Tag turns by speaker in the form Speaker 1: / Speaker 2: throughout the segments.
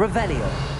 Speaker 1: Revelio.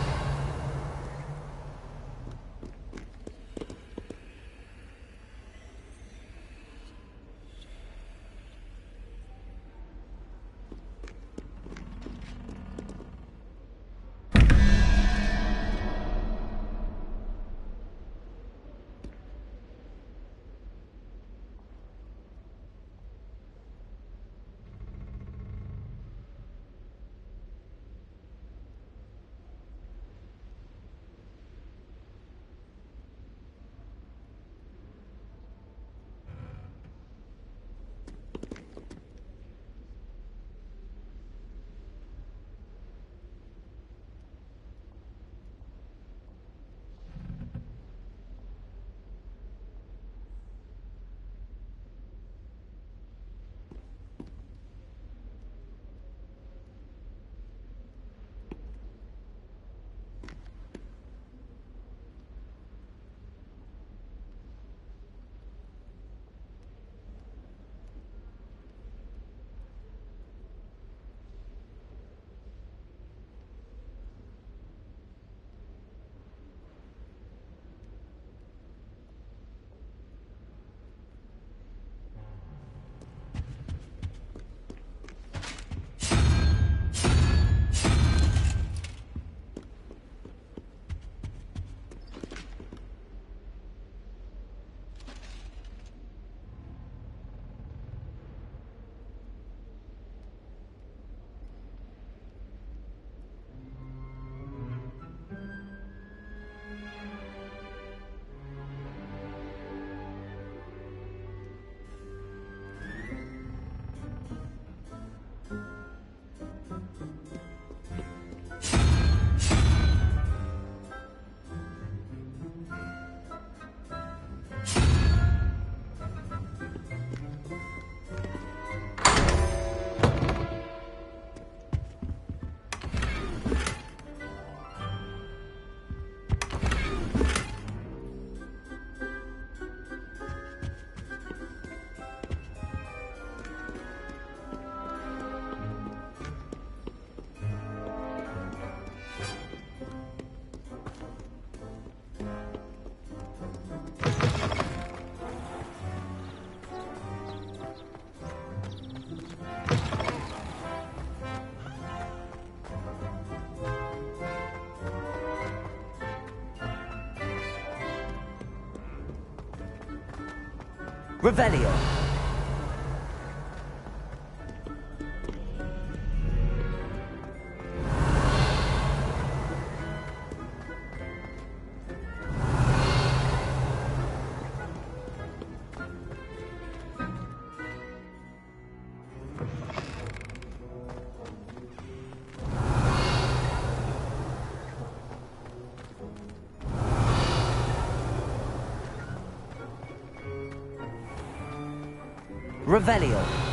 Speaker 1: Revelio. Revelio.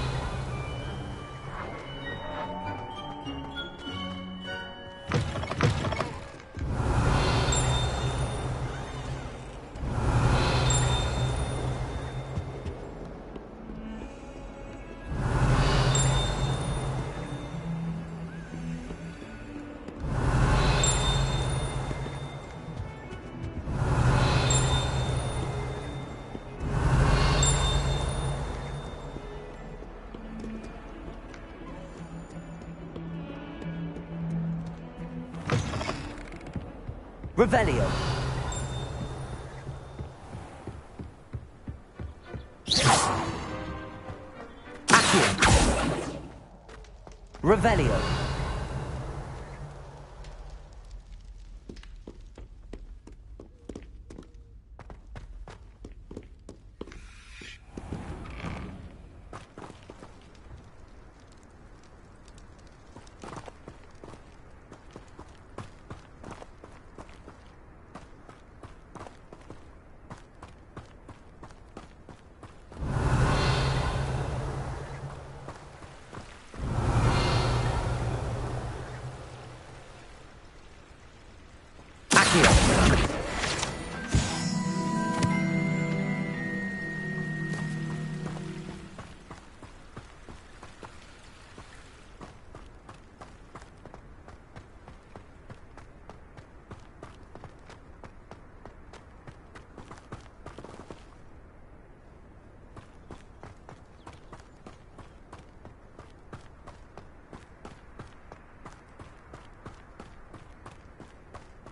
Speaker 1: Revelio. Accio. Revelio.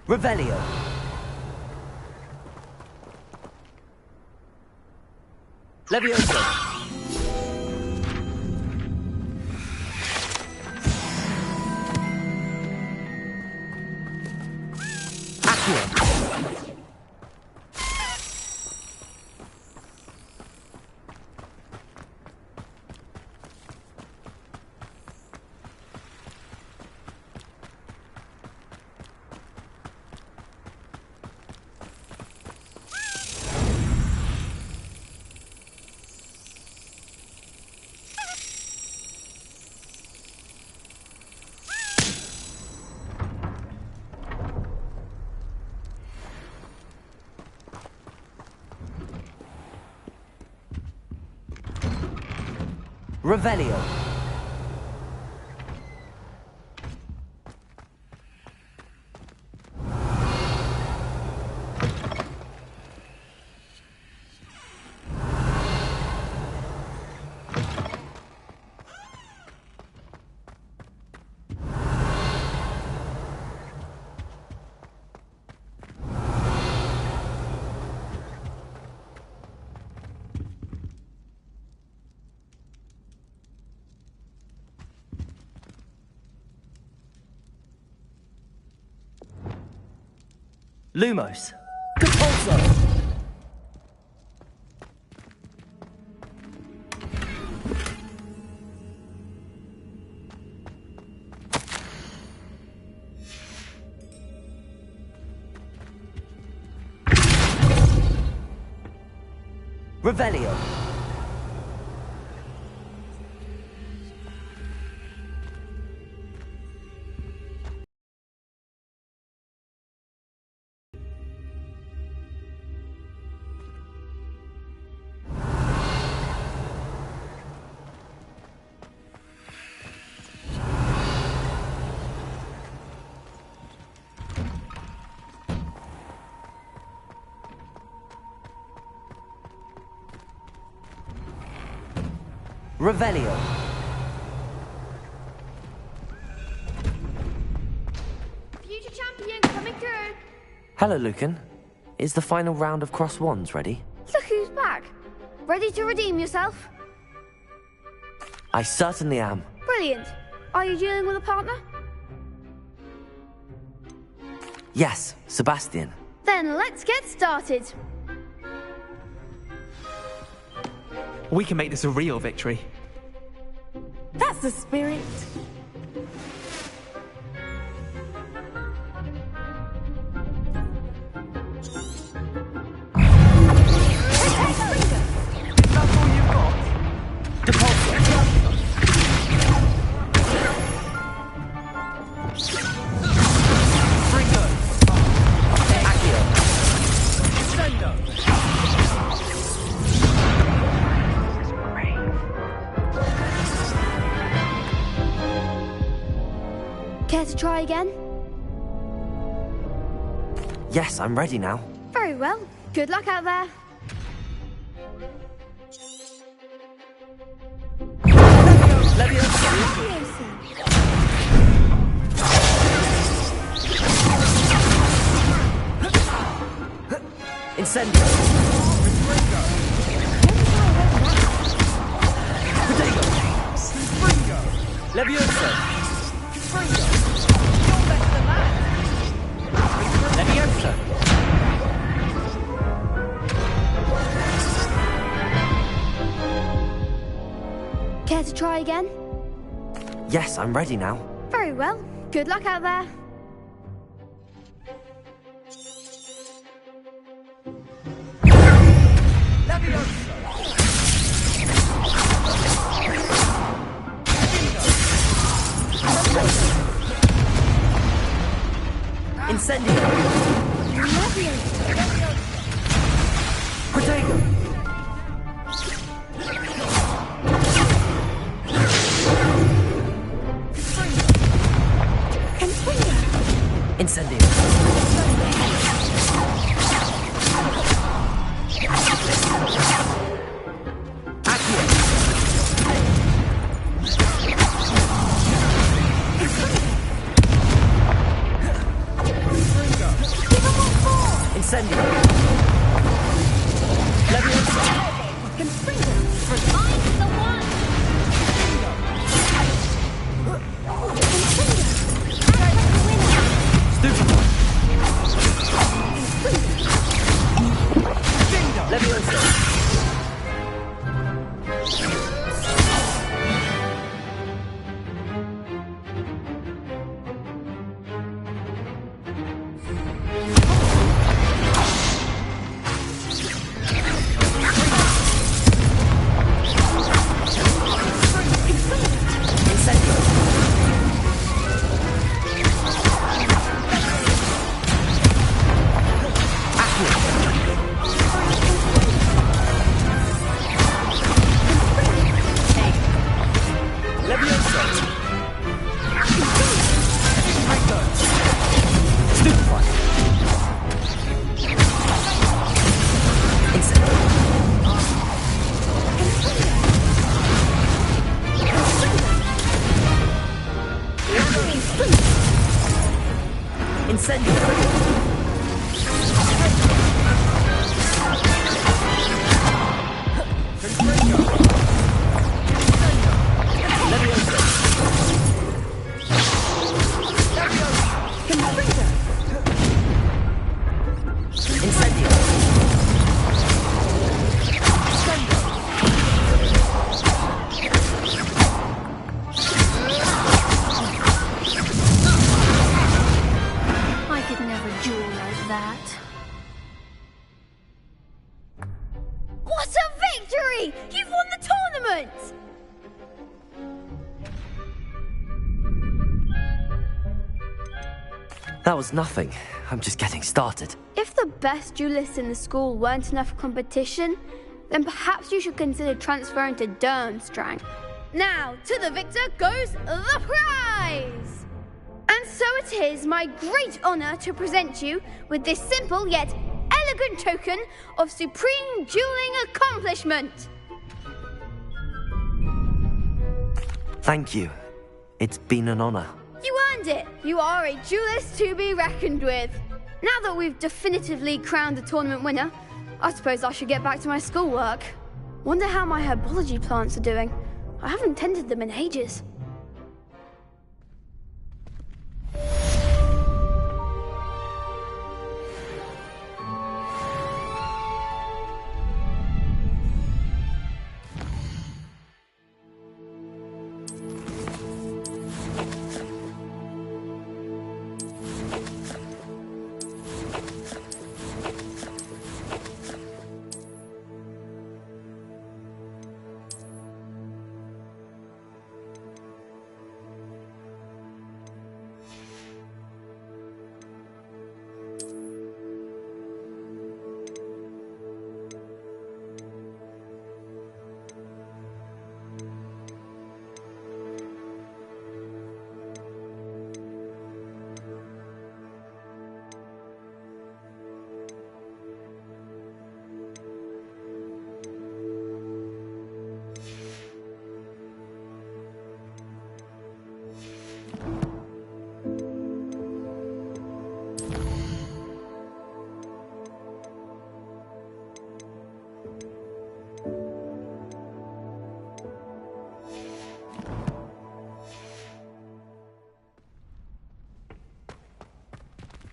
Speaker 1: Revelio. Levioso. Accio. Revelio. Lumos. Capulso. Revelio. Revelio.
Speaker 2: Future champion coming through.
Speaker 1: Hello, Lucan. Is the final round of Cross Wands ready?
Speaker 2: Look who's back. Ready to redeem yourself?
Speaker 1: I certainly am.
Speaker 2: Brilliant. Are you dealing with a partner?
Speaker 1: Yes, Sebastian.
Speaker 2: Then let's get started.
Speaker 3: We can make this a real victory.
Speaker 4: That's the spirit.
Speaker 2: Care to try again?
Speaker 1: Yes, I'm ready now.
Speaker 2: Very well. Good luck out there.
Speaker 1: Incendio! Protego! Levioso! Levioso!
Speaker 2: Care to try again?
Speaker 1: Yes, I'm ready now.
Speaker 2: Very well. Good luck out there.
Speaker 1: Incendio! Protego! Incendio! Accio! Incendio! Leviosa!
Speaker 2: Find the one!
Speaker 1: Stupefy! Leviosa!
Speaker 2: What a victory! You've won the tournament!
Speaker 1: That was nothing. I'm just getting started.
Speaker 2: If the best duelists in the school weren't enough competition, then perhaps you should consider transferring to Durmstrang. Now, to the victor goes the prize! And so it is my great honor to present you with this simple yet elegant token of supreme dueling accomplishment.
Speaker 1: Thank you. It's been an honor.
Speaker 2: You earned it. You are a duelist to be reckoned with. Now that we've definitively crowned the tournament winner, I suppose I should get back to my schoolwork. Wonder how my herbology plants are doing. I haven't tended them in ages.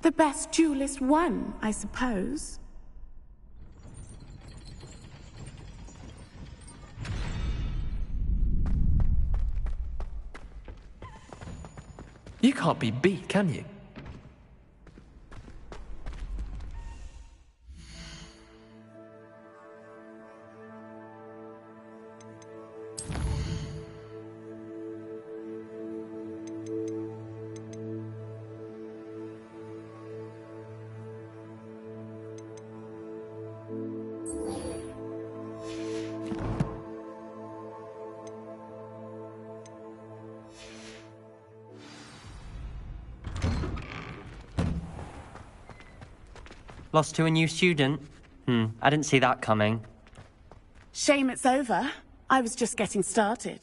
Speaker 4: The best duelist won, I suppose.
Speaker 3: You can't be beat, can you?
Speaker 5: Lost to a new student? I didn't see that coming.
Speaker 4: Shame it's over. I was just getting started.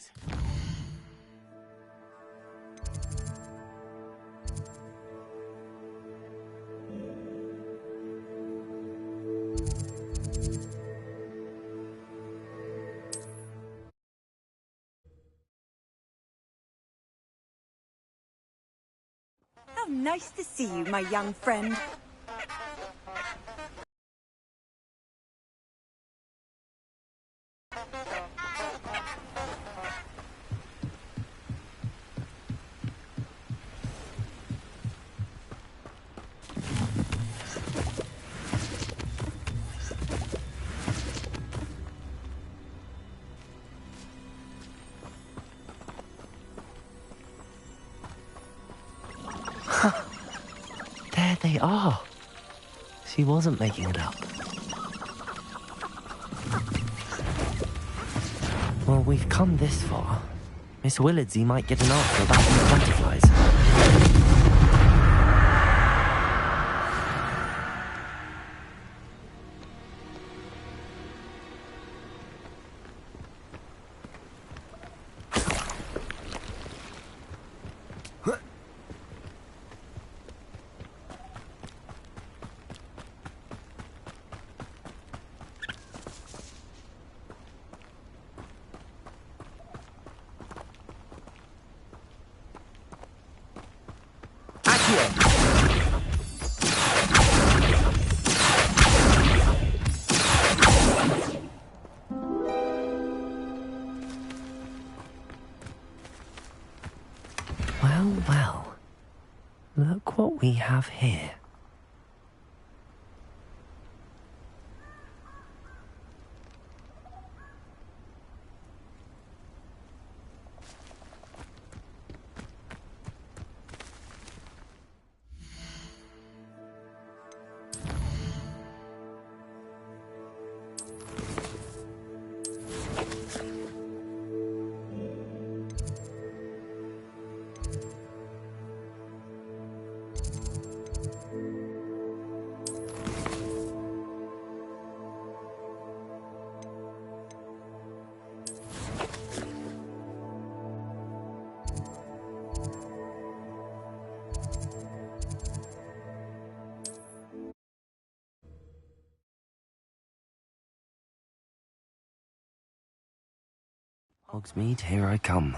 Speaker 6: How nice to see you, my young friend.
Speaker 1: There they are. She wasn't making it up. Well, we've come this far. Miss Willardsey might get an answer about the butterflies. Well, well. Look what we have here. Hogsmeade, here I come.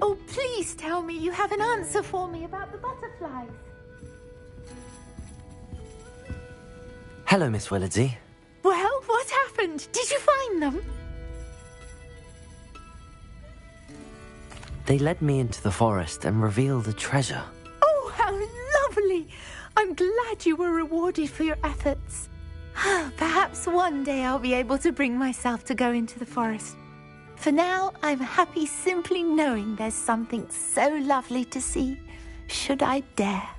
Speaker 4: Oh, please tell me you have an answer for me about the butterflies.
Speaker 1: Hello, Miss Willardsey.
Speaker 4: Well, what happened? Did you find them?
Speaker 1: They led me into the forest and revealed a treasure.
Speaker 4: Oh, how lovely! I'm glad you were rewarded for your efforts. Perhaps one day I'll be able to bring myself to go into the forest. For now, I'm happy simply knowing there's something so lovely to see, should I dare.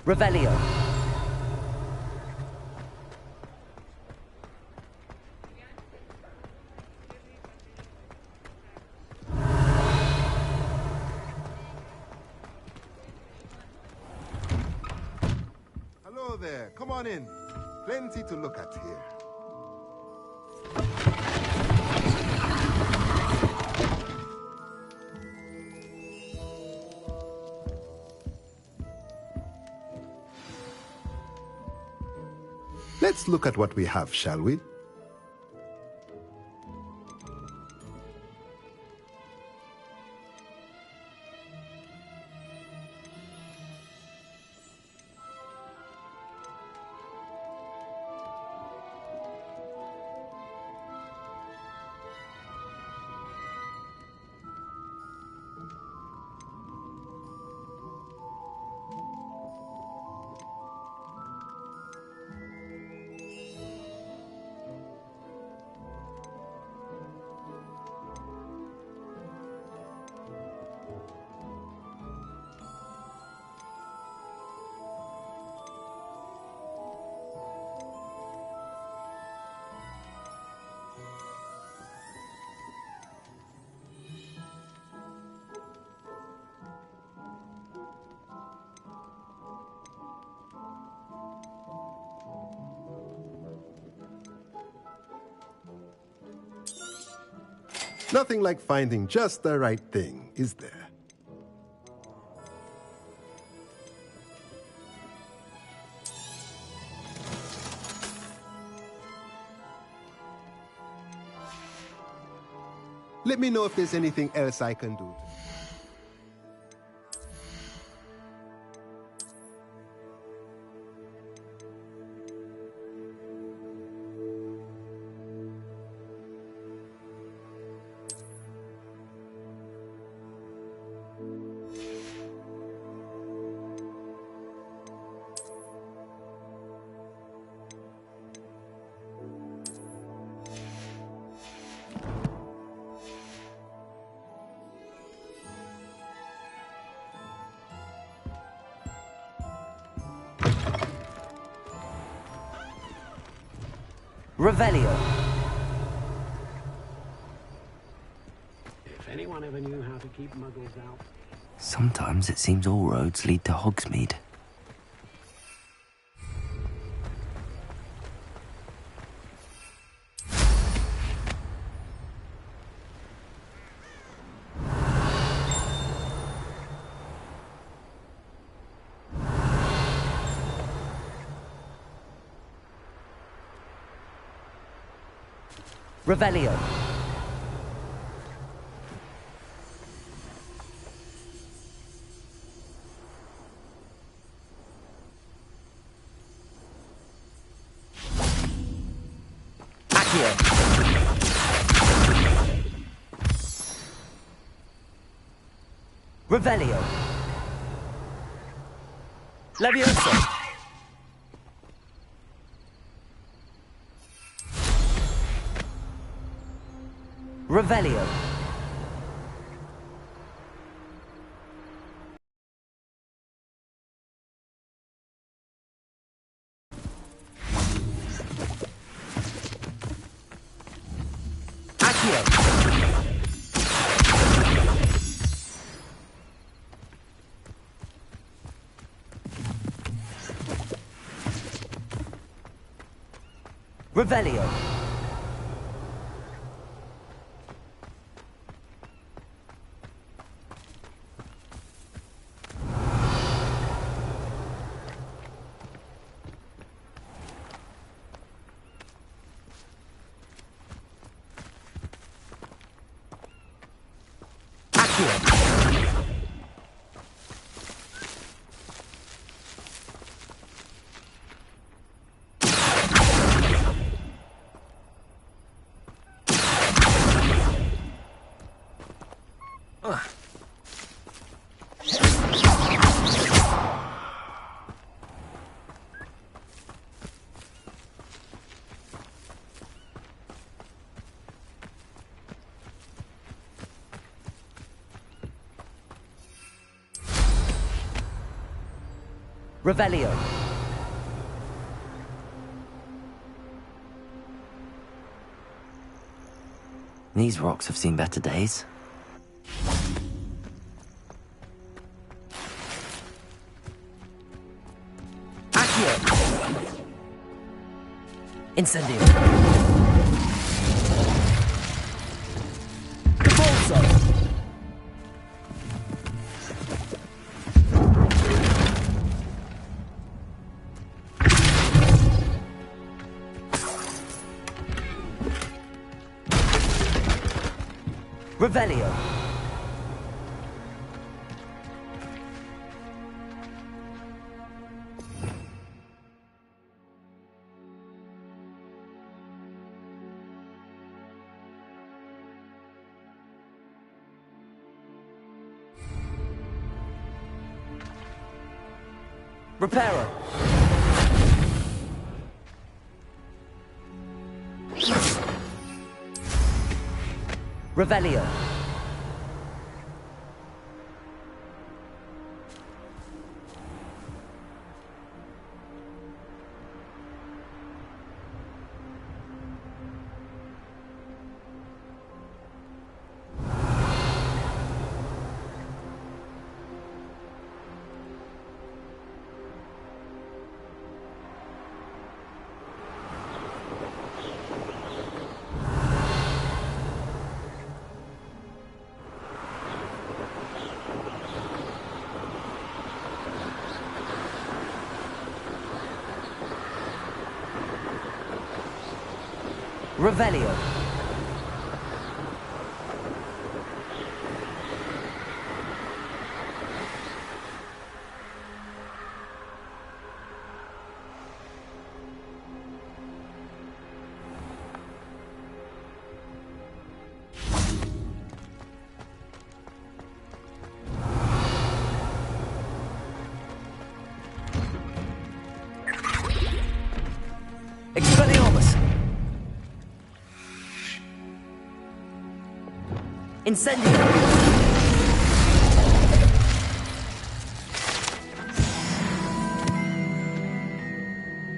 Speaker 5: Revelio.
Speaker 7: Hello there. Come on in. Plenty to look at here. Let's look at what we have, shall we? Nothing like finding just the right thing, is there? Let me know if there's anything else I can do.
Speaker 5: Revelio.
Speaker 8: If anyone ever knew how to keep muggles out.
Speaker 1: Sometimes it seems all roads lead to Hogsmeade.
Speaker 5: Revelio. Accio. Revelio. Levioso. Revelio. Accio. Revelio.
Speaker 1: Revelio. These rocks have seen better days. Accio! Incendio! Cabolso! Revelio. Reparo. Revelio. Revelio. Expelliarmus. Incendio!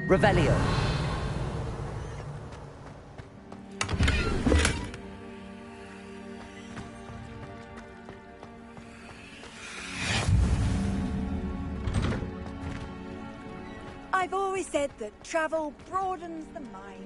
Speaker 1: Revelio.
Speaker 6: I've always said that travel broadens the mind.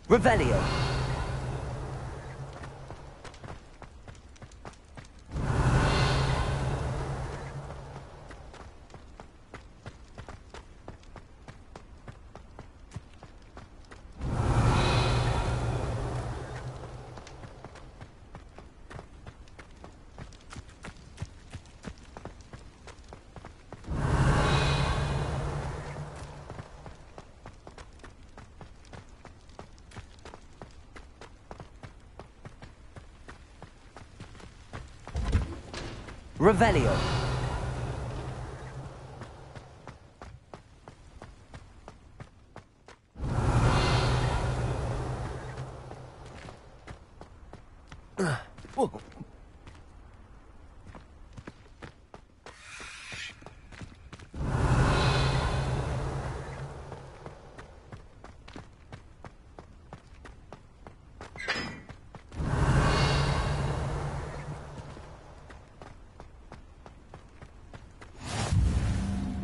Speaker 1: Revelio. Revelio. Whoa.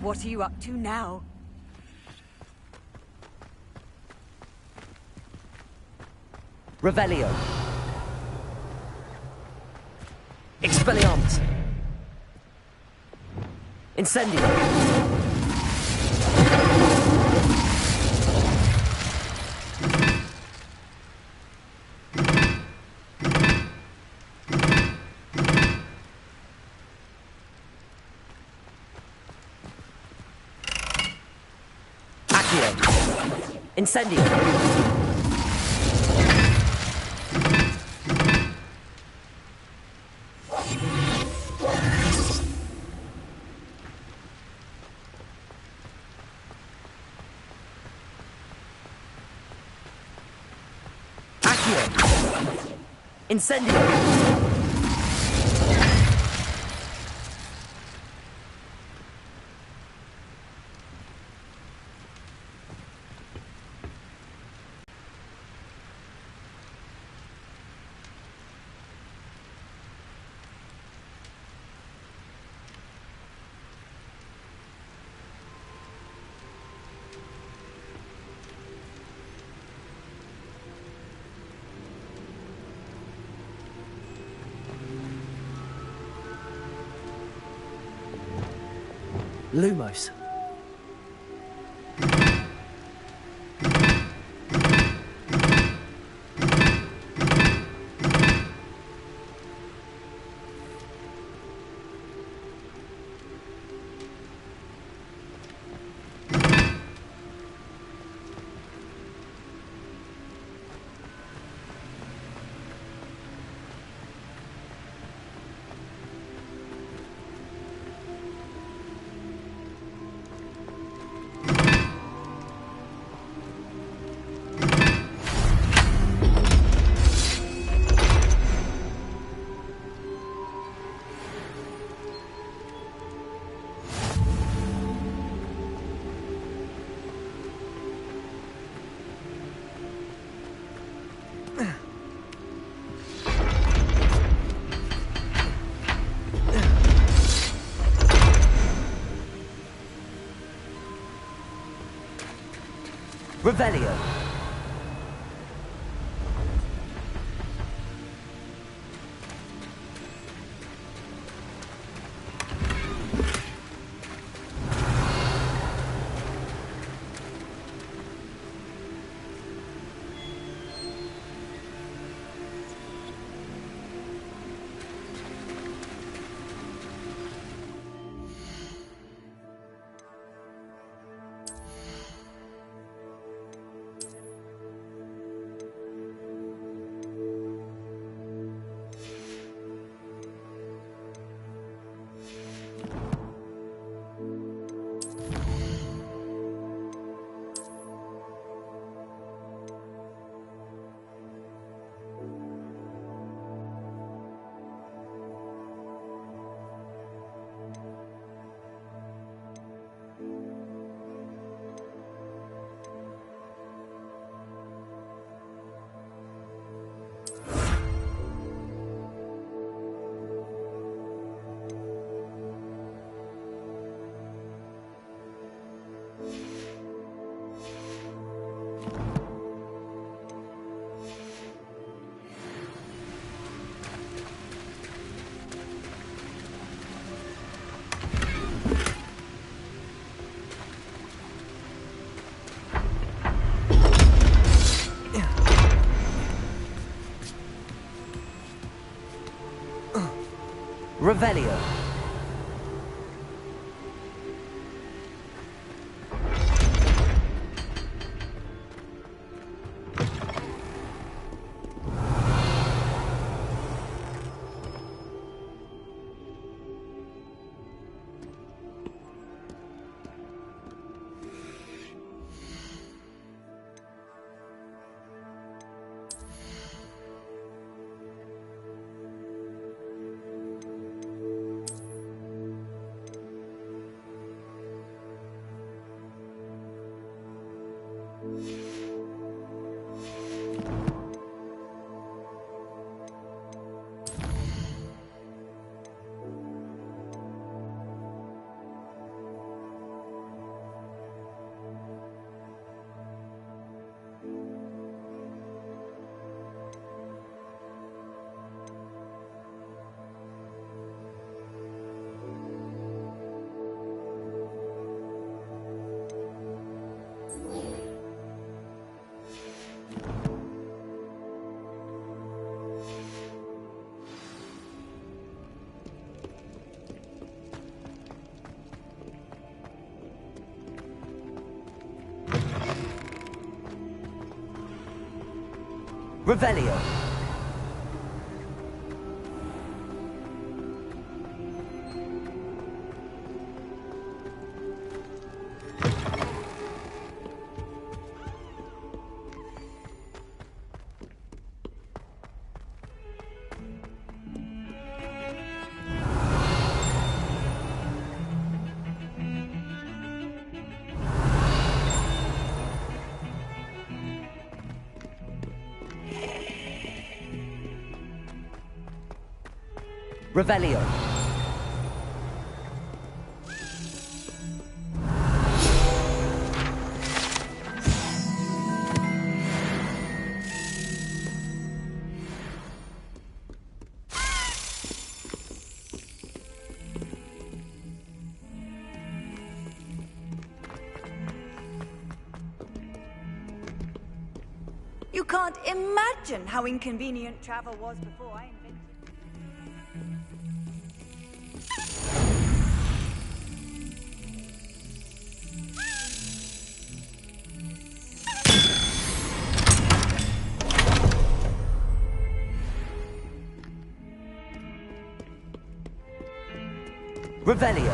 Speaker 6: What are you up to now?
Speaker 1: Revelio. Expelliarmus. Incendio. Accio! Incendio! Accio! Incendio! Lumos. Revelio. Revelio. Revelio. Revelio.
Speaker 6: You can't imagine how inconvenient travel was before I invented
Speaker 1: Revelio.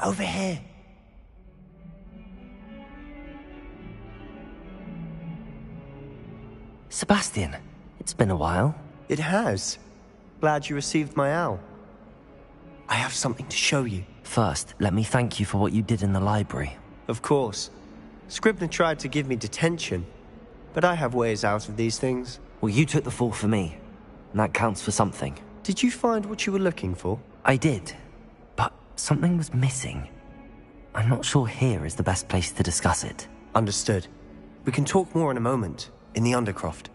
Speaker 1: Over here. Sebastian, it's been a while.
Speaker 9: It has. Glad you received my owl. I have something to show you.
Speaker 1: First, let me thank you for what you did in the library.
Speaker 9: Of course. Scribner tried to give me detention, but I have ways out of these things.
Speaker 1: Well, you took the fall for me, and that counts for something.
Speaker 9: Did you find what you were looking for?
Speaker 1: I did, but something was missing. I'm not sure here is the best place to discuss it.
Speaker 9: Understood. We can talk more in a moment, in the Undercroft.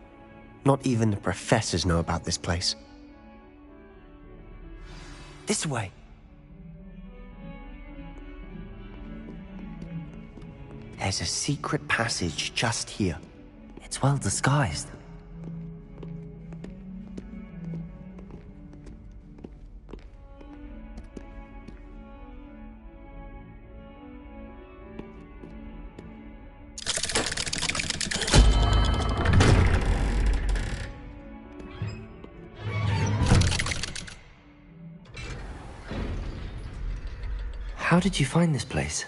Speaker 9: Not even the professors know about this place. This way. There's a secret passage just here.
Speaker 1: It's well disguised. How did you find this place?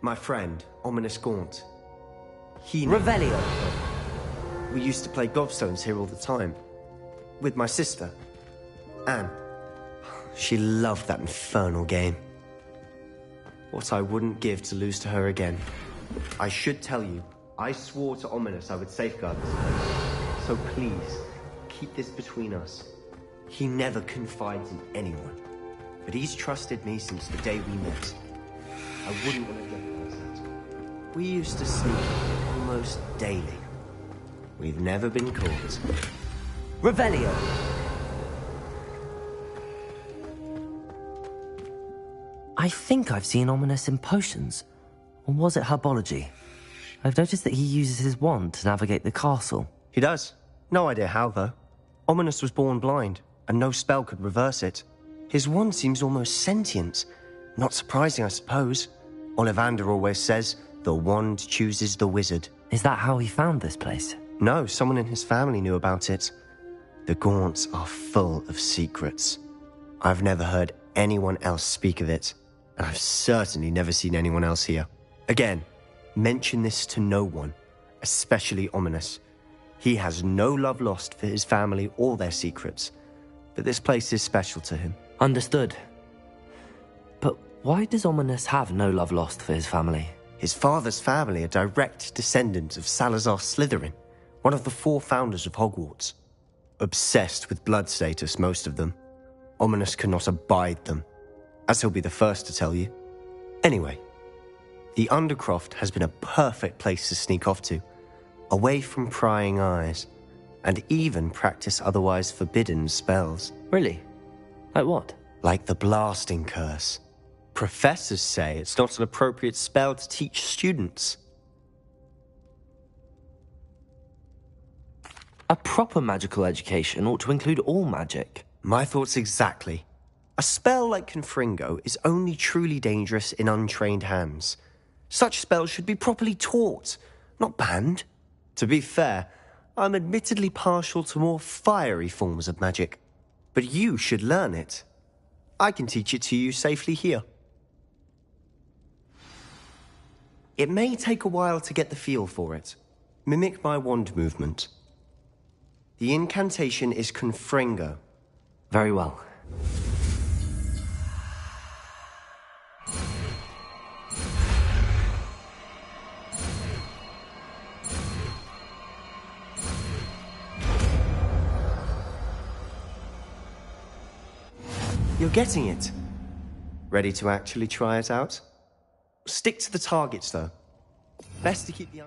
Speaker 9: My friend, Ominous Gaunt. He...
Speaker 1: Revelio.
Speaker 9: We used to play gobstones here all the time. With my sister, Anne. She loved that infernal game. What I wouldn't give to lose to her again. I should tell you, I swore to Ominous I would safeguard this place. So please, keep this between us. He never confides in anyone. But he's trusted me since the day we met. I wouldn't want to jeopardize that. We used to sneak almost daily. We've never been caught.
Speaker 1: Revelio. I think I've seen Ominous in potions. Or was it herbology? I've noticed that he uses his wand to navigate the castle.
Speaker 9: He does. No idea how, though. Ominous was born blind, and no spell could reverse it. His wand seems almost sentient. Not surprising, I suppose. Ollivander always says, the wand chooses the wizard.
Speaker 1: Is that how he found this place?
Speaker 9: No, someone in his family knew about it. The Gaunts are full of secrets. I've never heard anyone else speak of it, and I've certainly never seen anyone else here. Again, mention this to no one, especially Ominous. He has no love lost for his family or their secrets, but this place is special to him.
Speaker 1: Understood. But why does Ominous have no love lost for his family?
Speaker 9: His father's family are direct descendants of Salazar Slytherin, one of the 4 founders of Hogwarts. Obsessed with blood status, most of them. Ominous cannot abide them, as he'll be the first to tell you. Anyway, the Undercroft has been a perfect place to sneak off to, away from prying eyes, and even practice otherwise forbidden spells.
Speaker 1: Really? Like what?
Speaker 9: Like the blasting curse. Professors say it's not an appropriate spell to teach students.
Speaker 1: A proper magical education ought to include all magic.
Speaker 9: My thoughts exactly. A spell like Confringo is only truly dangerous in untrained hands. Such spells should be properly taught, not banned. To be fair, I'm admittedly partial to more fiery forms of magic. But you should learn it. I can teach it to you safely here. It may take a while to get the feel for it. Mimic my wand movement. The incantation is Confringo.
Speaker 1: Very well.
Speaker 9: You're getting it. Ready to actually try it out? Stick to the targets, though. Best to keep the...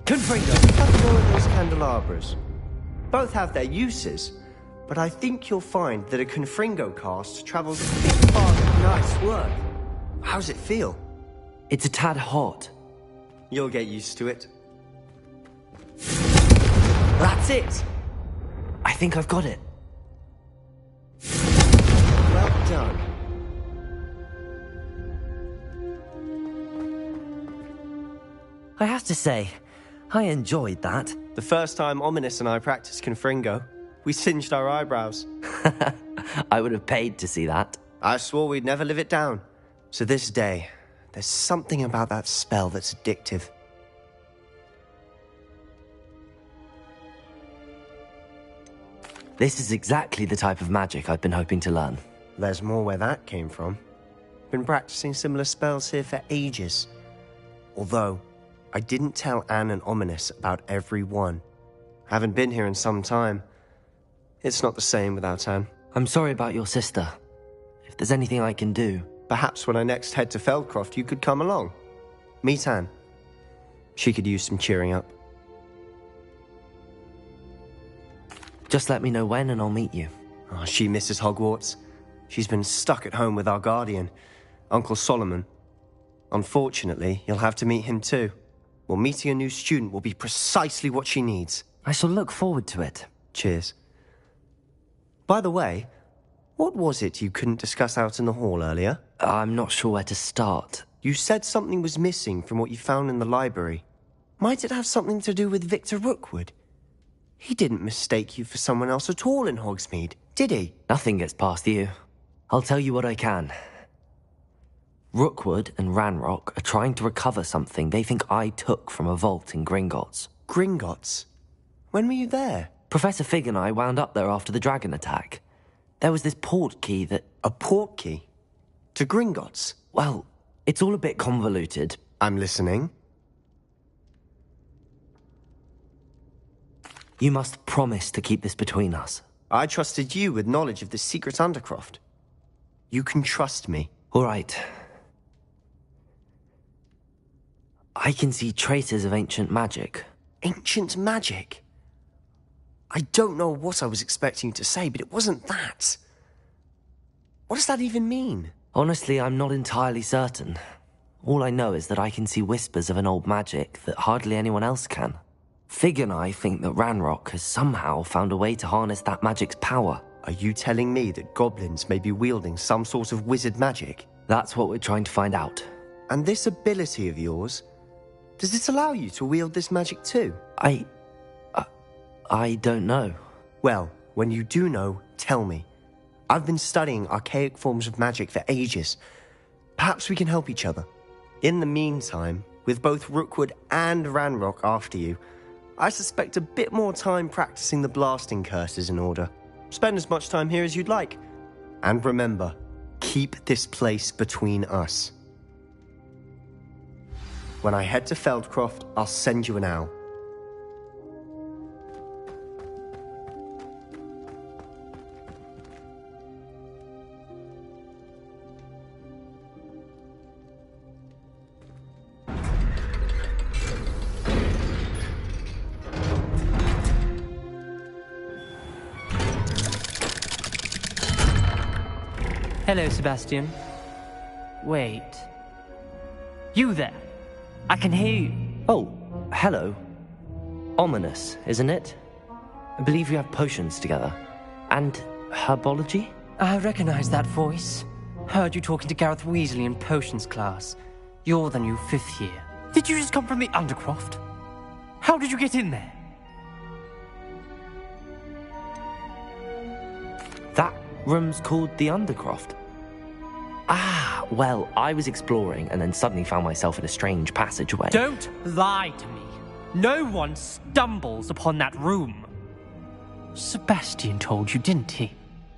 Speaker 1: Confringo!
Speaker 9: Have more of those candelabras. Both have their uses, but I think you'll find that a Confringo cast travels a bit farther. Nice work. How's it feel?
Speaker 1: It's a tad hot.
Speaker 9: You'll get used to it.
Speaker 1: That's it! I think I've got it.
Speaker 9: Well done.
Speaker 1: I have to say, I enjoyed that.
Speaker 9: The first time Ominous and I practiced Confringo, we singed our eyebrows.
Speaker 1: I would have paid to see that.
Speaker 9: I swore we'd never live it down. To this day, there's something about that spell that's addictive.
Speaker 1: This is exactly the type of magic I've been hoping to learn.
Speaker 9: There's more where that came from. Been practicing similar spells here for ages. Although, I didn't tell Anne and Ominous about every one. Haven't been here in some time. It's not the same without Anne.
Speaker 1: I'm sorry about your sister. If there's anything I can do...
Speaker 9: Perhaps when I next head to Feldcroft, you could come along. Meet Anne. She could use some cheering up.
Speaker 1: Just let me know when and I'll meet you.
Speaker 9: Oh, she misses Hogwarts. She's been stuck at home with our guardian, Uncle Solomon. Unfortunately, you'll have to meet him too. Well, meeting a new student will be precisely what she needs.
Speaker 1: I shall look forward to it.
Speaker 9: Cheers. By the way, what was it you couldn't discuss out in the hall earlier?
Speaker 1: I'm not sure where to start.
Speaker 9: You said something was missing from what you found in the library. Might it have something to do with Victor Rookwood? He didn't mistake you for someone else at all in Hogsmeade, did he?
Speaker 1: Nothing gets past you. I'll tell you what I can. Rookwood and Ranrock are trying to recover something they think I took from a vault in Gringotts.
Speaker 9: Gringotts? When were you there?
Speaker 1: Professor Fig and I wound up there after the dragon attack. There was this port key that...
Speaker 9: A port key? To Gringotts?
Speaker 1: Well, it's all a bit convoluted.
Speaker 9: I'm listening.
Speaker 1: You must promise to keep this between us.
Speaker 9: I trusted you with knowledge of the secret Undercroft. You can trust me.
Speaker 1: All right. I can see traces of ancient magic.
Speaker 9: Ancient magic? I don't know what I was expecting you to say, but it wasn't that. What does that even mean?
Speaker 1: Honestly, I'm not entirely certain. All I know is that I can see whispers of an old magic that hardly anyone else can. Fig and I think that Ranrock has somehow found a way to harness that magic's power.
Speaker 9: Are you telling me that goblins may be wielding some sort of wizard magic?
Speaker 1: That's what we're trying to find out.
Speaker 9: And this ability of yours, does it allow you to wield this magic too?
Speaker 1: I don't know.
Speaker 9: Well, when you do know, tell me. I've been studying archaic forms of magic for ages. Perhaps we can help each other. In the meantime, with both Rookwood and Ranrock after you, I suspect a bit more time practicing the blasting curse is in order. Spend as much time here as you'd like. And remember, keep this place between us. When I head to Feldcroft, I'll send you an owl.
Speaker 5: Hello, Sebastian. Wait. You there? I can hear you.
Speaker 1: Oh, hello. Ominous, isn't it? I believe you have potions together. And herbology?
Speaker 5: I recognize that voice. Heard you talking to Gareth Weasley in potions class. You're the new 5th year. Did you just come from the Undercroft? How did you get in there?
Speaker 1: That room's called the Undercroft. Ah, well, I was exploring and then suddenly found myself in a strange passageway.
Speaker 5: Don't lie to me. No one stumbles upon that room. Sebastian told you, didn't he?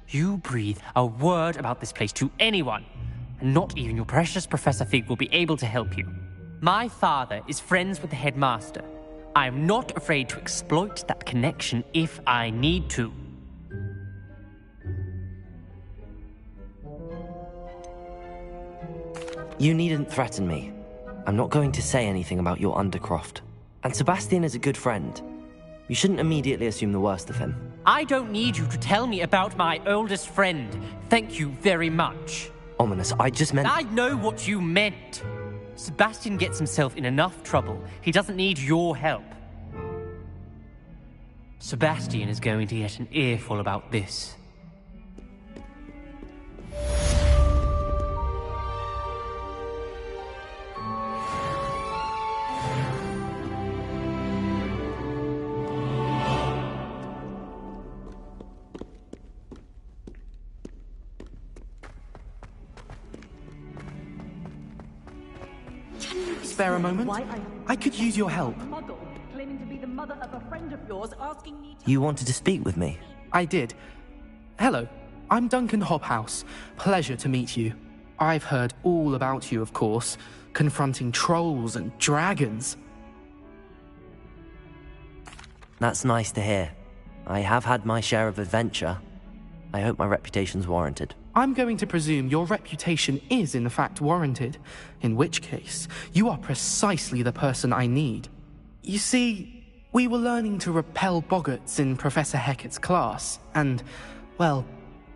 Speaker 5: You breathe a word about this place to anyone, and not even your precious Professor Fig will be able to help you. My father is friends with the headmaster. I am not afraid to exploit that connection if I need to.
Speaker 1: You needn't threaten me. I'm not going to say anything about your Undercroft. And Sebastian is a good friend. You shouldn't immediately assume the worst of him.
Speaker 5: I don't need you to tell me about my oldest friend. Thank you very much.
Speaker 1: Ominous, I just meant...
Speaker 5: I know what you meant. Sebastian gets himself in enough trouble. He doesn't need your help. Sebastian is going to get an earful about this.
Speaker 3: Spare a moment? I could use your help.
Speaker 1: You wanted to speak with me?
Speaker 3: I did. Hello, I'm Duncan Hobhouse. Pleasure to meet you. I've heard all about you, of course, confronting trolls and dragons.
Speaker 1: That's nice to hear. I have had my share of adventure. I hope my reputation's warranted.
Speaker 3: I'm going to presume your reputation is in fact warranted, in which case, you are precisely the person I need. You see, we were learning to repel boggarts in Professor Hecat's class, and, well,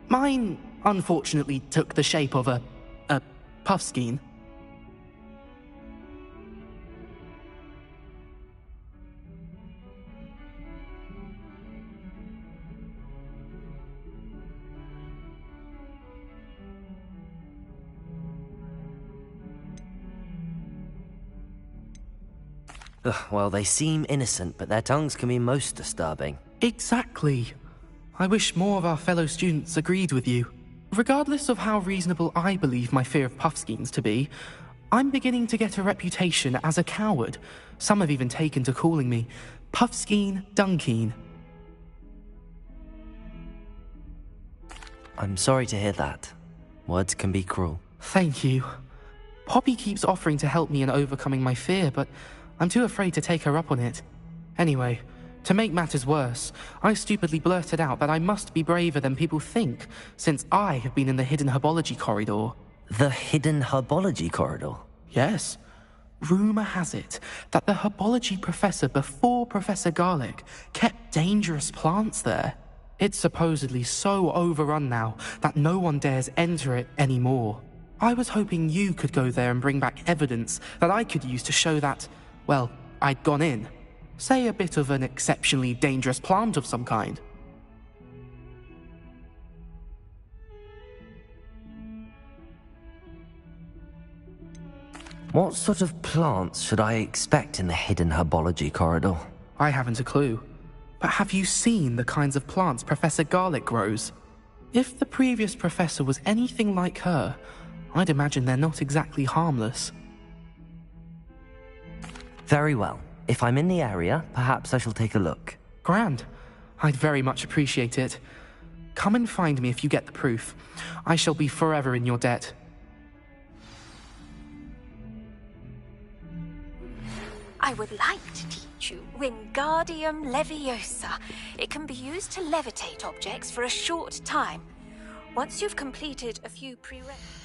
Speaker 3: mine unfortunately took the shape of a puffskein.
Speaker 1: Ugh, well, they seem innocent, but their tongues can be most disturbing.
Speaker 3: Exactly. I wish more of our fellow students agreed with you. Regardless of how reasonable I believe my fear of puffskeins to be, I'm beginning to get a reputation as a coward. Some have even taken to calling me Puffskeen Dunkeen.
Speaker 1: I'm sorry to hear that. Words can be cruel.
Speaker 3: Thank you. Poppy keeps offering to help me in overcoming my fear, but I'm too afraid to take her up on it. Anyway, to make matters worse, I stupidly blurted out that I must be braver than people think, since I have been in the hidden herbology corridor.
Speaker 1: The hidden herbology corridor?
Speaker 3: Yes. Rumor has it that the herbology professor before Professor Garlick kept dangerous plants there. It's supposedly so overrun now that no one dares enter it anymore. I was hoping you could go there and bring back evidence that I could use to show that, well, I'd gone in. Say a bit of an exceptionally dangerous plant of some kind.
Speaker 1: What sort of plants should I expect in the hidden herbology corridor?
Speaker 3: I haven't a clue. But have you seen the kinds of plants Professor Garlick grows? If the previous professor was anything like her, I'd imagine they're not exactly harmless.
Speaker 1: Very well. If I'm in the area, perhaps I shall take a look.
Speaker 3: Grand. I'd very much appreciate it. Come and find me if you get the proof. I shall be forever in your debt.
Speaker 10: I would like to teach you Wingardium Leviosa. It can be used to levitate objects for a short time. Once you've completed a few prerequisites...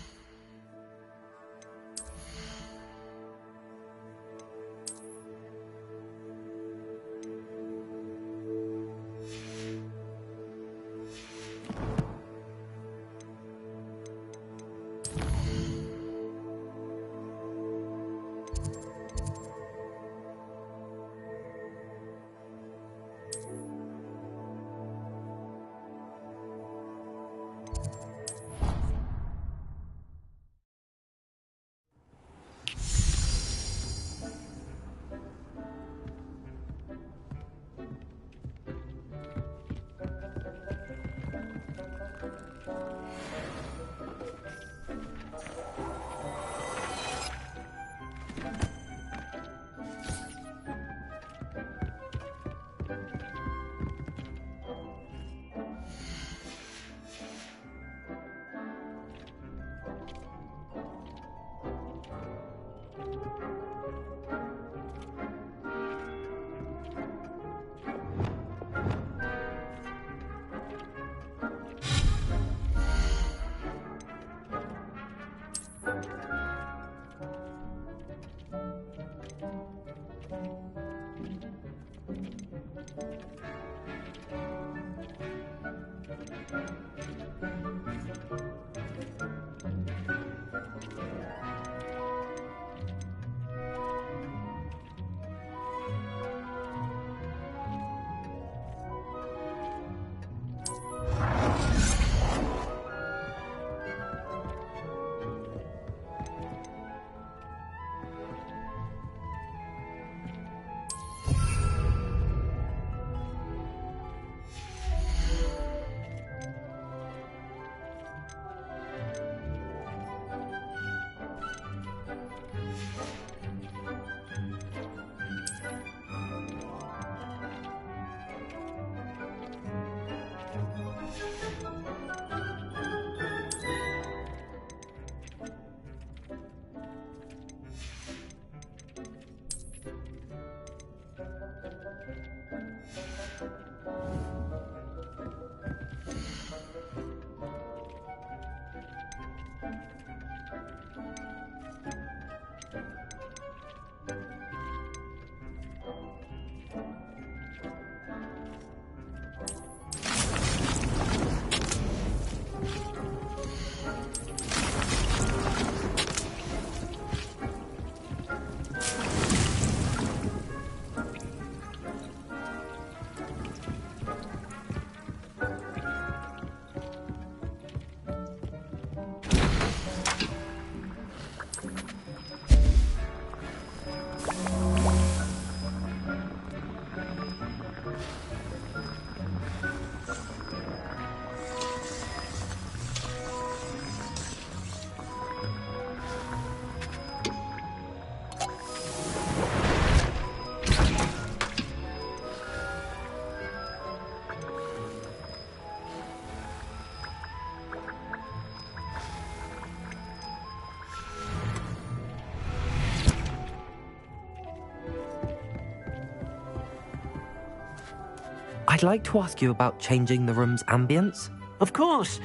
Speaker 1: I'd like to ask you about changing the room's ambience.
Speaker 11: Of course.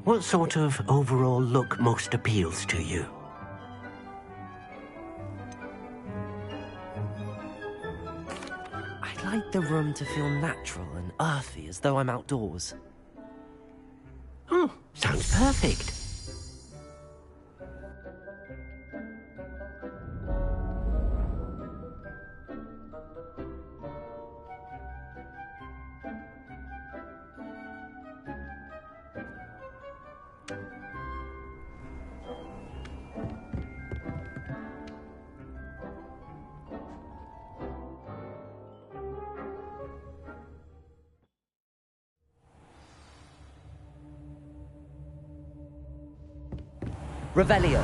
Speaker 11: What sort of overall look most appeals to you?
Speaker 1: I'd like the room to feel natural and earthy, as though I'm outdoors.
Speaker 11: Oh, sounds perfect.
Speaker 1: Revelio.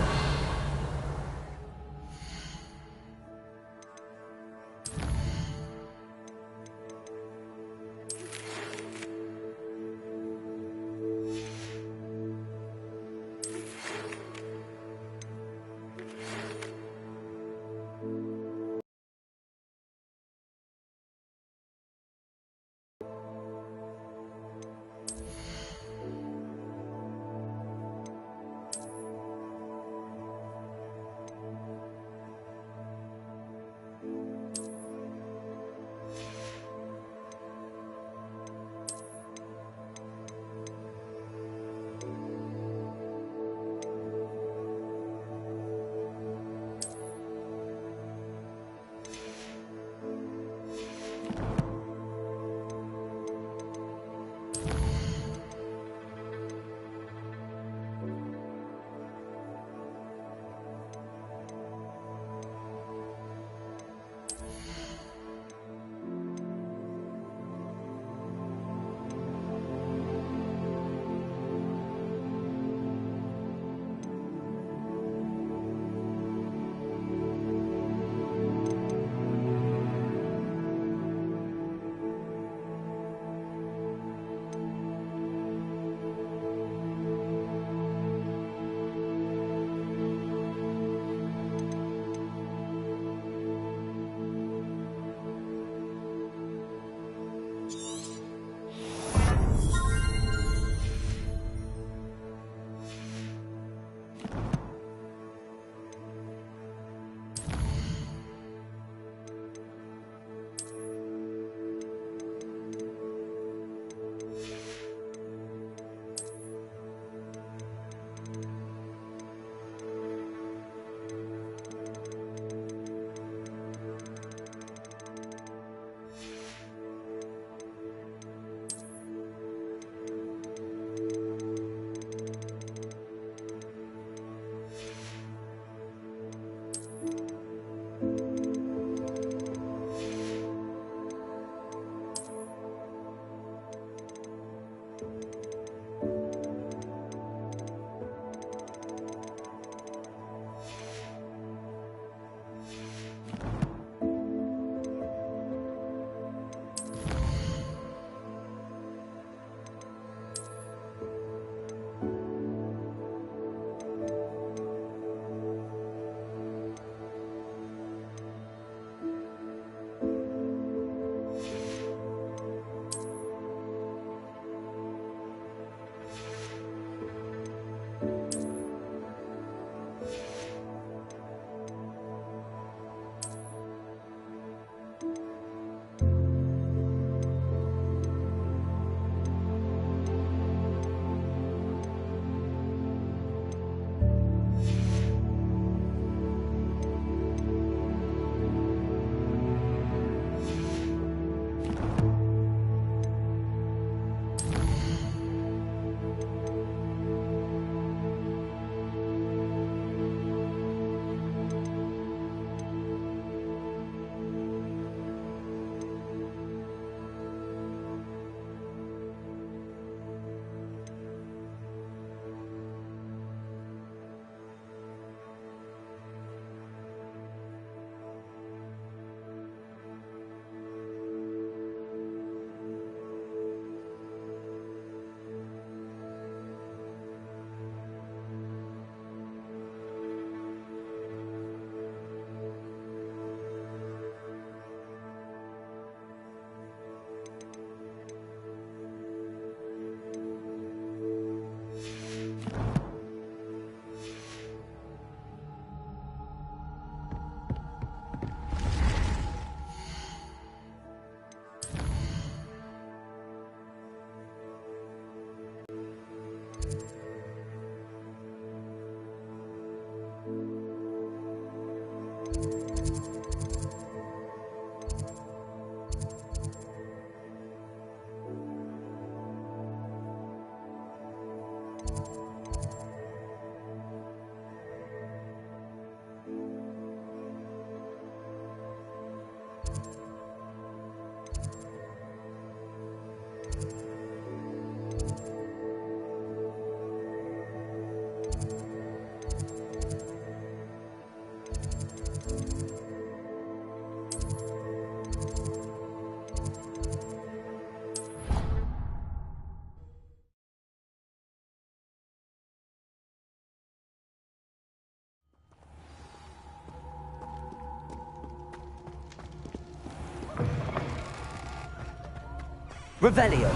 Speaker 1: Revelio.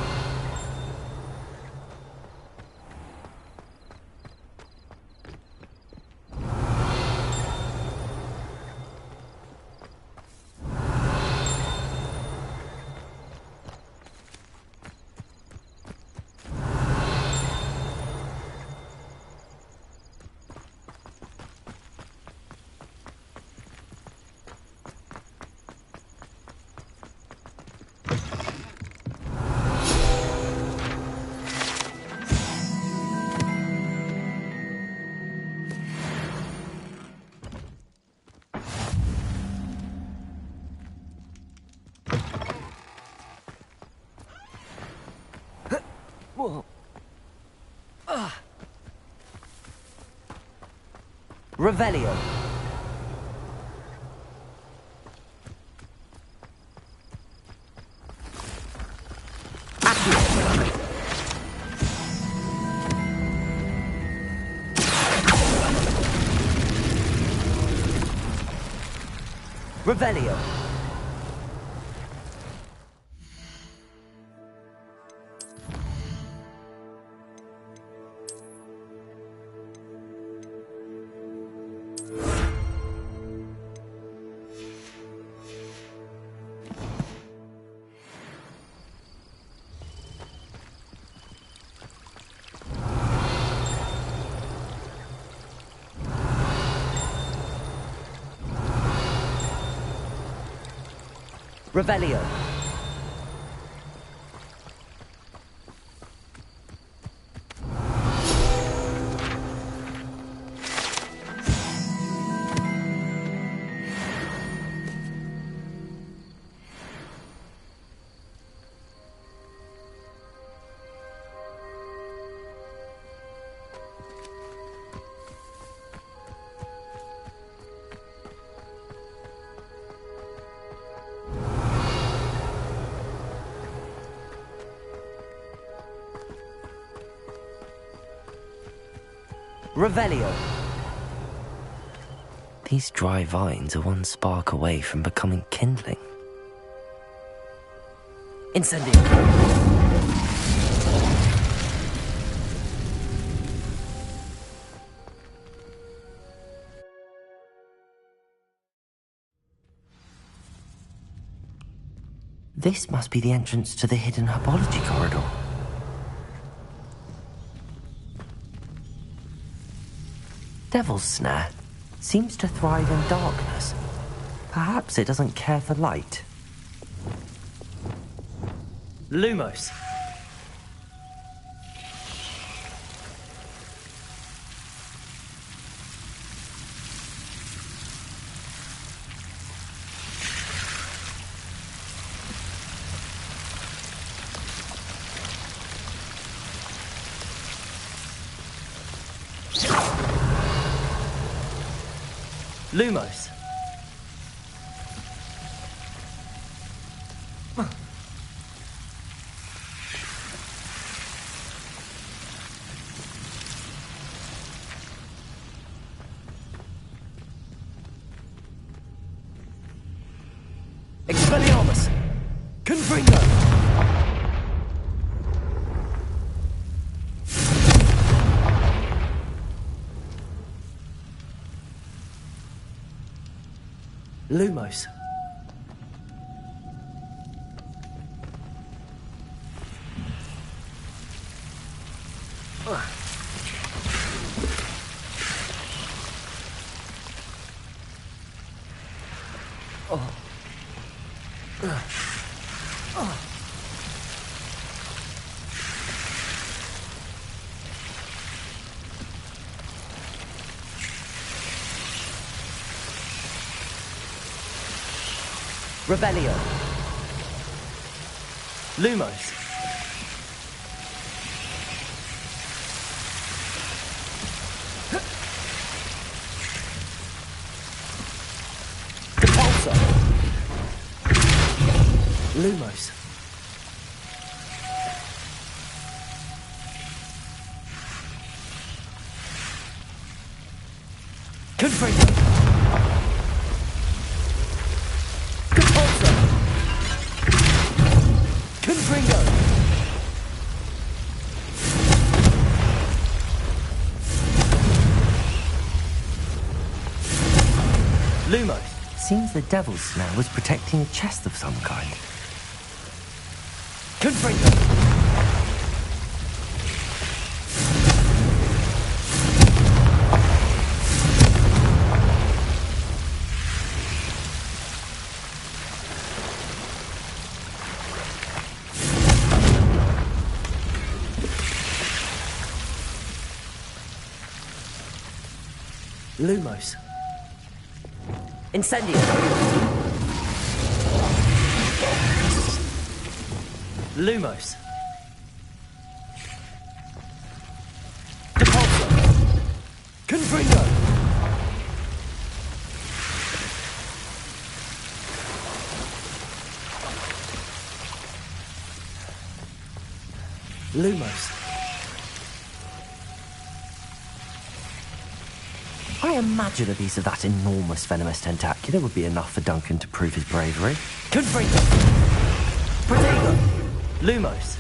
Speaker 1: Revelio. Revelio. Revelio. Revelio. These dry vines are one spark away from becoming kindling. Incendio. This must be the entrance to the hidden herbology corridor. Devil's Snare seems to thrive in darkness. Perhaps it doesn't care for light. Lumos. Lumos. Expelliarmus. Confringo. Lumos. Revelio. Lumos. Repulsor. Lumos. Confringo. Confringo. Lumos! Seems the devil's snare was protecting a chest of some kind. Confringo! Lumos. Incendio. Lumos. Depulso. Confringo. Lumos. I imagine a piece of that enormous venomous tentacular would be enough for Duncan to prove his bravery. Confringo! Protego! Lumos!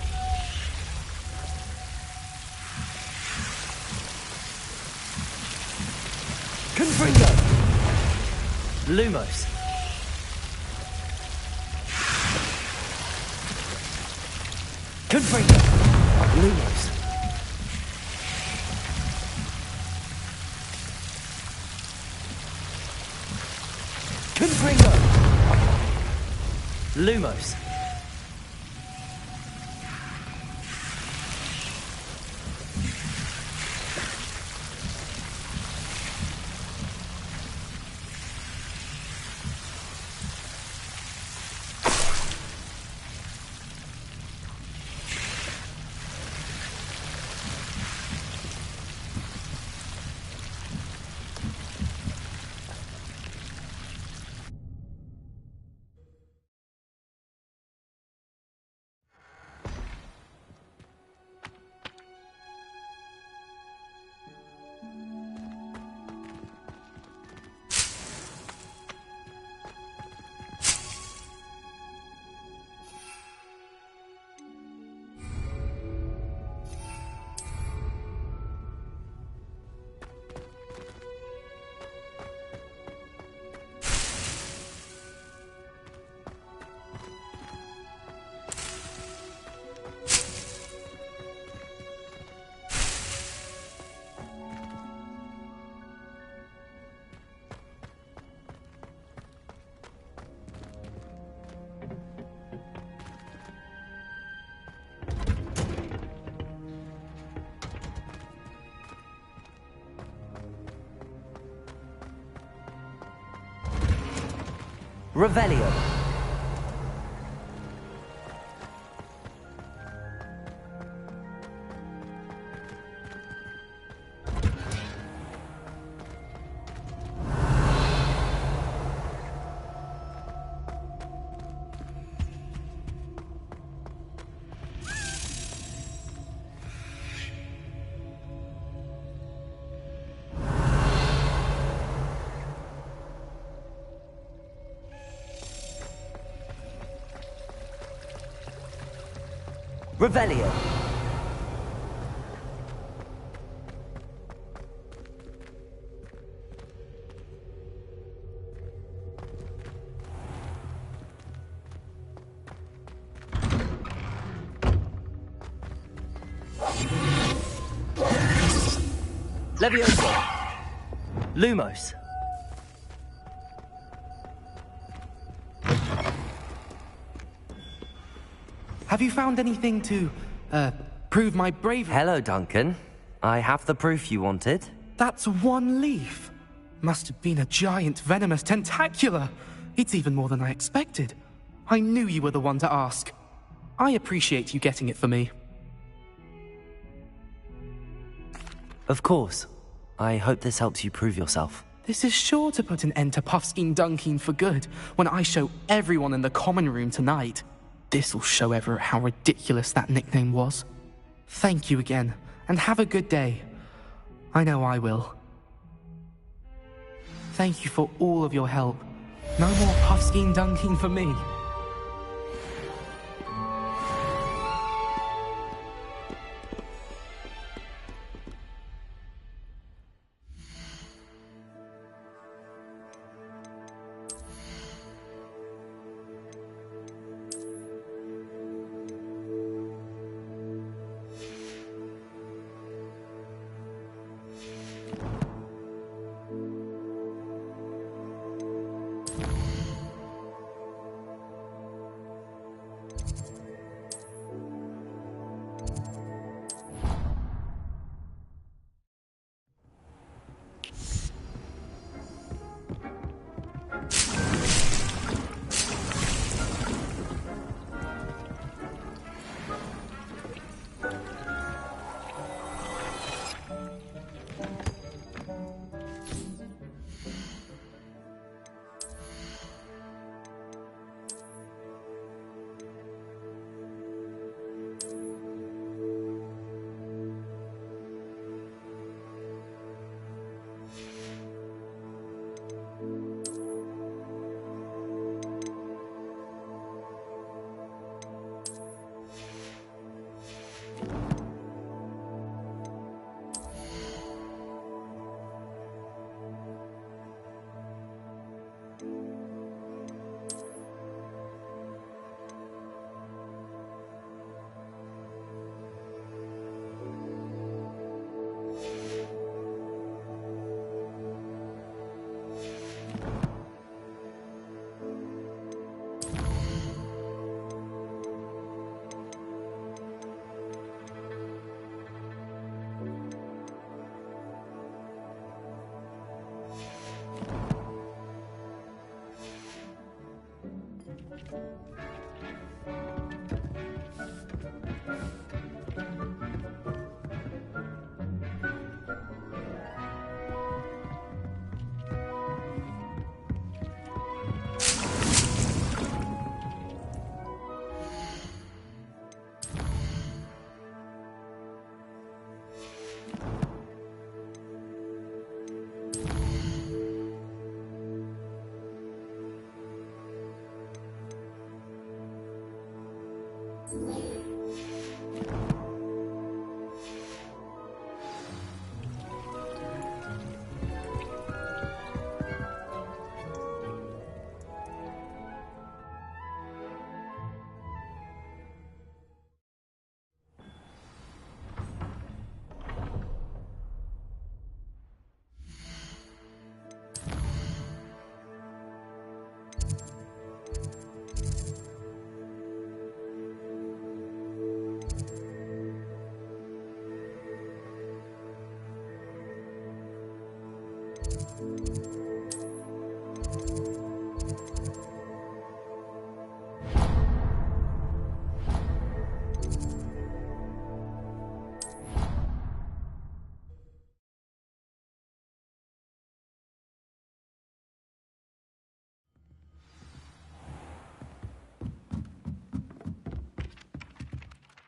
Speaker 1: Confringo! Lumos! Confringo! Lumos! Confringo! Lumos! Revelio. Revelio. Levioso. Lumos.
Speaker 3: Have you found anything to, prove my bravery?
Speaker 1: Hello, Duncan. I have the proof you wanted.
Speaker 3: That's one leaf. Must have been a giant venomous tentacula. It's even more than I expected. I knew you were the one to ask. I appreciate you getting it for me.
Speaker 1: Of course. I hope this helps you prove yourself.
Speaker 3: This is sure to put an end to Puffskein Dunkeen for good when I show everyone in the common room tonight. This'll show Everett how ridiculous that nickname was. Thank you again, and have a good day. I know I will. Thank you for all of your help. No more Puffskein Dunkeen for me.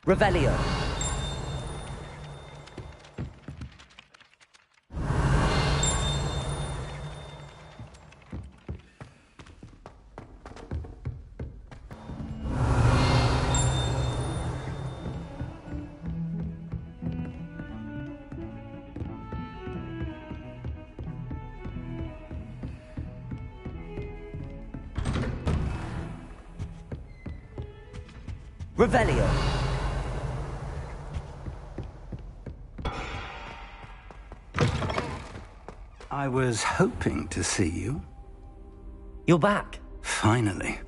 Speaker 1: Revelio. Revelio.
Speaker 12: I was hoping to see you.
Speaker 1: You're back.
Speaker 12: Finally.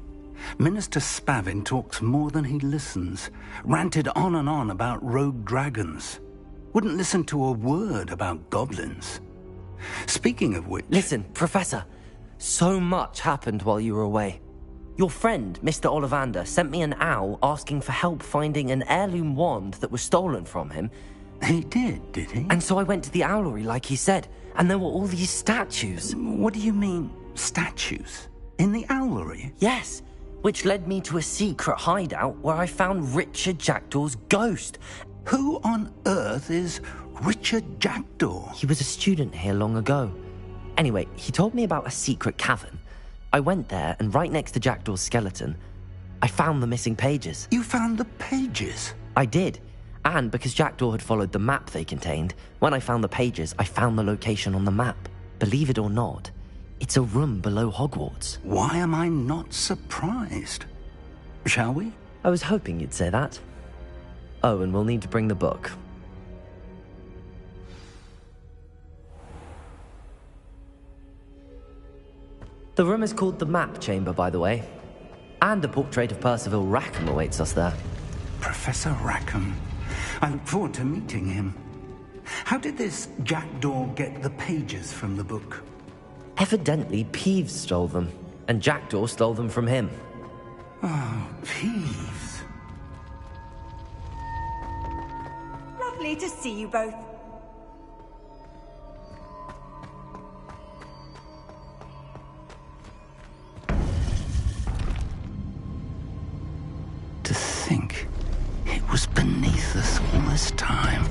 Speaker 12: Minister Spavin talks more than he listens. Ranted on and on about rogue dragons. Wouldn't listen to a word about goblins. Speaking of which...
Speaker 1: Listen, Professor. So much happened while you were away. Your friend, Mr. Ollivander, sent me an owl asking for help finding an heirloom wand that was stolen from him.
Speaker 12: He did he?
Speaker 1: And so I went to the owlery like he said, and there were all these statues.
Speaker 12: What do you mean, statues? In the owlery?
Speaker 1: Yes, which led me to a secret hideout where I found Richard Jackdaw's ghost.
Speaker 12: Who on earth is Richard Jackdaw?
Speaker 1: He was a student here long ago. Anyway, he told me about a secret cavern. I went there, and right next to Jackdaw's skeleton, I found the missing pages.
Speaker 12: You found the pages?
Speaker 1: I did. And because Jackdaw had followed the map they contained, when I found the pages, I found the location on the map. Believe it or not, it's a room below Hogwarts.
Speaker 12: Why am I not surprised? Shall we?
Speaker 1: I was hoping you'd say that. Oh, and we'll need to bring the book. The room is called the Map Chamber, by the way. And a portrait of Percival Rackham awaits us there.
Speaker 12: Professor Rackham. I look forward to meeting him. How did this jackdaw get the pages from the book?
Speaker 1: Evidently, Peeves stole them, and Jackdaw stole them from him.
Speaker 12: Oh, Peeves.
Speaker 6: Lovely to see you both.
Speaker 12: To think it was beneath us all this time.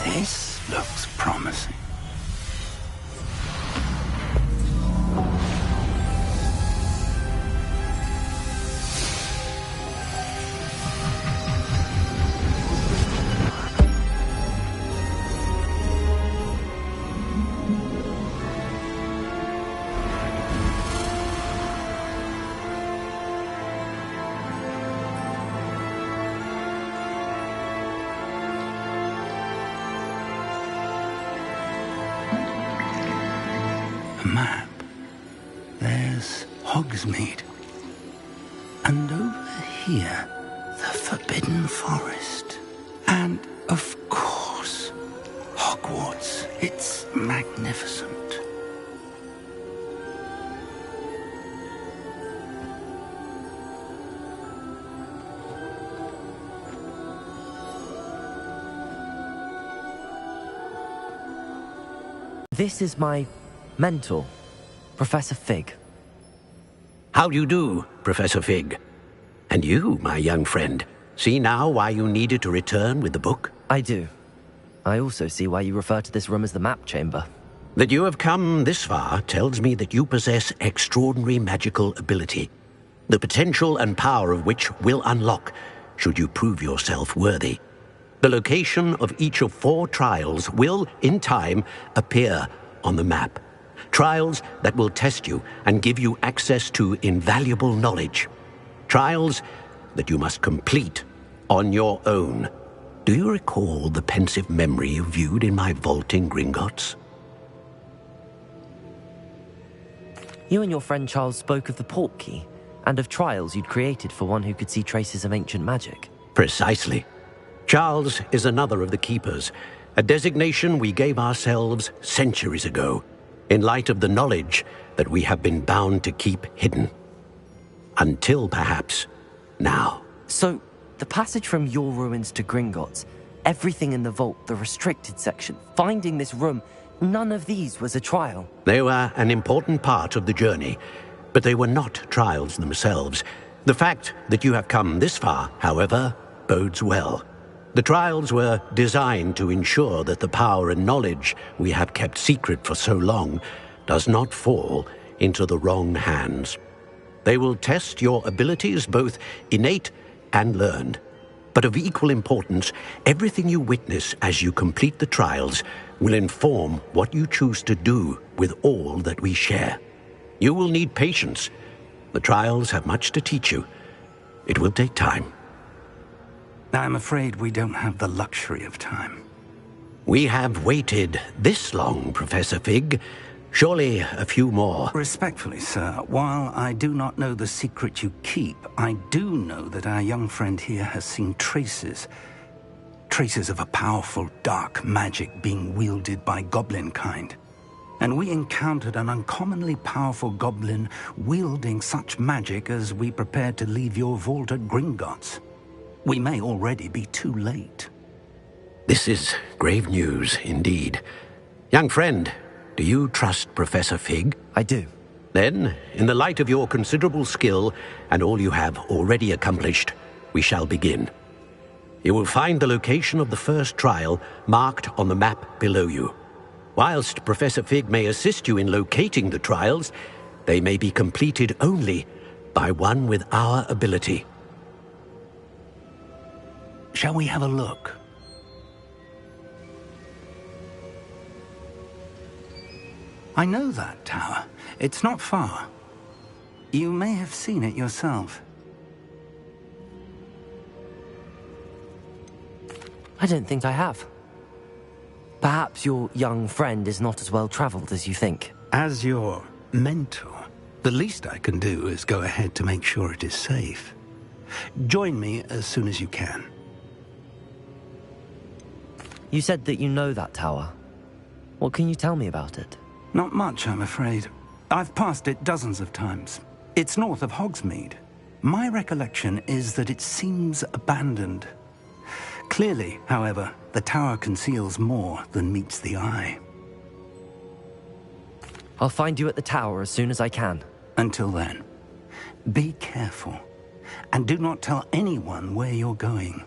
Speaker 12: This looks promising. Map. There's Hogsmeade. And over here, the Forbidden Forest. And, of course, Hogwarts. It's magnificent.
Speaker 1: This is my mentor, Professor Fig.
Speaker 11: How do you do, Professor Fig? And you, my young friend, see now why you needed to return with the book?
Speaker 1: I do. I also see why you refer to this room as the Map Chamber.
Speaker 11: That you have come this far tells me that you possess extraordinary magical ability, the potential and power of which will unlock should you prove yourself worthy. The location of each of 4 trials will, in time, appear on the map. Trials that will test you and give you access to invaluable knowledge. Trials that you must complete on your own. Do you recall the pensive memory you viewed in my vault in Gringotts?
Speaker 1: You and your friend Charles spoke of the Portkey, and of trials you'd created for one who could see traces of ancient magic.
Speaker 11: Precisely. Charles is another of the Keepers, a designation we gave ourselves centuries ago, in light of the knowledge that we have been bound to keep hidden. Until, perhaps, now.
Speaker 1: So, the passage from your ruins to Gringotts, everything in the vault, the restricted section, finding this room, none of these was a trial.
Speaker 11: They were an important part of the journey, but they were not trials themselves. The fact that you have come this far, however, bodes well. The trials were designed to ensure that the power and knowledge we have kept secret for so long does not fall into the wrong hands. They will test your abilities, both innate and learned. But of equal importance, everything you witness as you complete the trials will inform what you choose to do with all that we share. You will need patience. The trials have much to teach you. It will take time.
Speaker 12: I'm afraid we don't have the luxury of time.
Speaker 11: We have waited this long, Professor Fig. Surely a few more.
Speaker 12: Respectfully, sir, while I do not know the secret you keep, I do know that our young friend here has seen traces of a powerful dark magic being wielded by goblin kind. And we encountered an uncommonly powerful goblin wielding such magic as we prepared to leave your vault at Gringotts. We may already be too late.
Speaker 11: This is grave news indeed. Young friend, do you trust Professor Fig?
Speaker 1: I do.
Speaker 11: Then, in the light of your considerable skill and all you have already accomplished, we shall begin. You will find the location of the first trial marked on the map below you. Whilst Professor Fig may assist you in locating the trials, they may be completed only by one with our ability.
Speaker 12: Shall we have a look? I know that tower. It's not far. You may have seen it yourself.
Speaker 1: I don't think I have. Perhaps your young friend is not as well traveled as you think.
Speaker 12: As your mentor, the least I can do is go ahead to make sure it is safe. Join me as soon as you can.
Speaker 1: You said that you know that tower. What can you tell me about it?
Speaker 12: Not much, I'm afraid. I've passed it dozens of times. It's north of Hogsmeade. My recollection is that it seems abandoned. Clearly, however, the tower conceals more than meets the eye.
Speaker 1: I'll find you at the tower as soon as I can.
Speaker 12: Until then, be careful, and do not tell anyone where you're going.